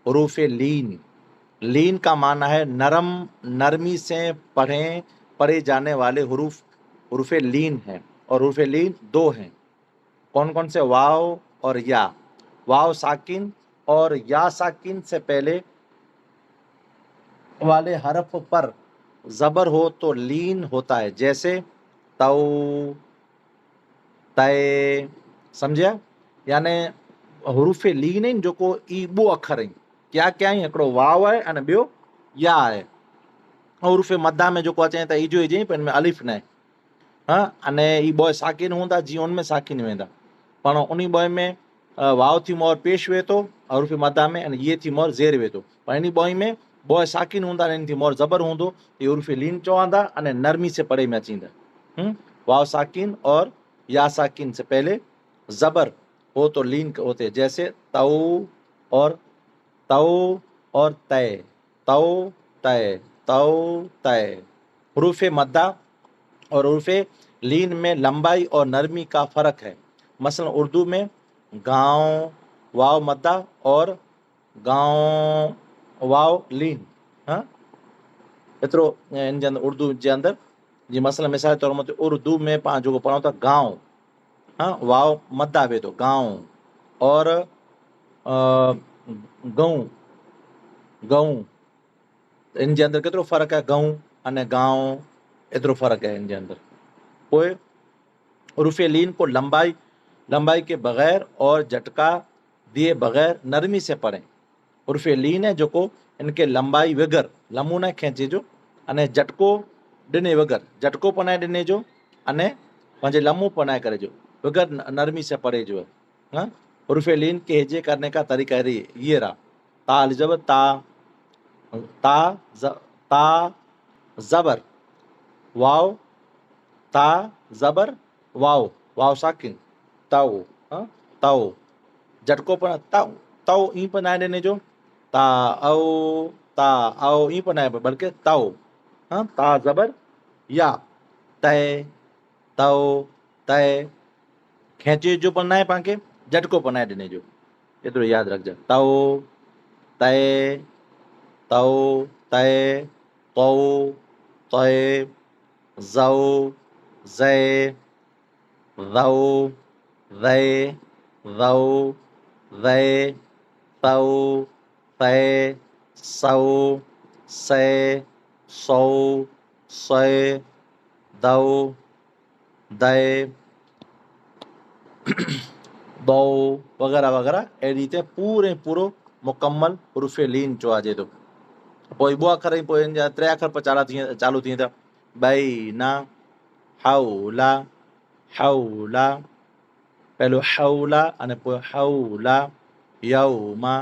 हरूफ लीन। लीन का माना है नरम, नरमी से पढ़े जाने वाले हरूफ लीन हैं। और हरूफ लीन दो हैं। कौन कौन से? वाव और या। वाव साकिन और या साकिन से पहले वाले हरफ पर जबर हो तो लीन होता है, जैसे तौ, तय। समझिया? याने हरूफ लीन आहिनि जेको ई ॿ अखर आहिनि। क्या क्या आहिनि? हिकिड़ो वाव आहे अने ॿियो या आहे। हरूफ मदा में जेको अचे त इजो इजे, पर हिन में अलिफ न आहे। हा, अने ई ॿ साकिन हूंदा जीअं उनमें साकिन वेंदा, पण उन ॿ में वाव थी मोर पेश वे थो हरूफ मदा में, अने ये थी मोर ज़ेर वे थो। पर इन ॿ में ॿ साकिन हूंदा, इन थी मोर ज़बर हूंदो, ये हरूफ लीन चवंदा अने नरमी से परे में अचींदा। वाव साकिन और या साकिन से पहले जबर हो तो लीन होते, जैसे तौ और तय, तौ तय, तौ तय। हरूफ मद्दा और हरूफ लीन में लंबाई और नरमी का फर्क है। मसलन उर्दू में गाँव वाव मद्दा और गाँव वाव लीन। हाँ, एतिरो इन जे अंदरि उर्दू जे अंदरि। जी मसलन मिसाल तौर मथे उर्दू में पाण जेको पढ़ूं था गाँव, हाँ, वाव मद्दा वे थो गाँव, और गऊं, गऊं, इन जे अंदरि केतिरो फ़र्क़ु आहे? गऊं अने गाँव, एतिरो फ़र्क़ु है इन जे अंदरि। पोइ हरूफ लीन को लंबाई के बगैर और झटका दिए बगैर नरमी से पढ़ें। हरूफ लीन है जेको इनके लंबाई वगैर लम्बू न खेंचे जो, अने झटको ॾिने वगैर, झटको पनाए ॾिने जो, अने पंहिंजे लम्बू पनाए करे जो, वगैर नरमी से पढ़े जो है। हाँ, हरूफ लीन के हेजे करने का तरीका ये रहा। ता अलिजबर ता, ता जबर वाव, ता जबर वाव, वाव साकिन तौ, हाँ, तौ। झटको पण तौ ई पनाए ॾिने जो, ताओ ई पनाए, बल्कि तौ, हाँ, ता जबर या, तय, तौ, तय। खेचे जो पनाए पाण खे, झटको पनाए ॾिने जो, एतिरो यादि रखिजे। तौ, तय, तौ, तय, तौ, तय, ज़ौ, ज़ै, ज़ौ, ज़ै, ज़ौ, ज़ै, तौ, तै, सौ, सै, सौ, सै, दौ, दै, दौ, वग़ैरह वग़ैरह। अहिड़ी रीते पूरो मुकम्मल हरूफ लीन चवाइजे थो। पोइ ॿ अखर ई पोइ हिन जा 3 अखर पर चालू थी वेंदा। बैना, हौला, हौला, पहलो हौला अने पोइ हौला, यौमा,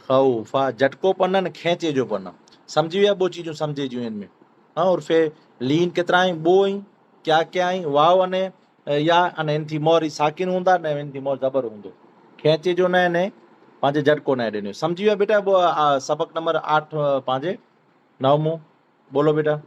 खौफा। झटको पढ़ना न खेचे जो पढ़ना। समझी विया? ॿ चीजूं समझे जूं इनमें। हाँ, हरूफ लीन केतिरा आहिनि? 2 आहिनि। क्या क्या आहिनि? वाव अने या, अने इन थी मोर साकिन हूंदा न इन थी मोर ज़बर हूंदो। खेचे जो न आहिनि, पंहिंजे झटको न ॾिनो। समझी विया बेटा? सबक नंबर 8 पंहिंजे 9 बोलो बेटा।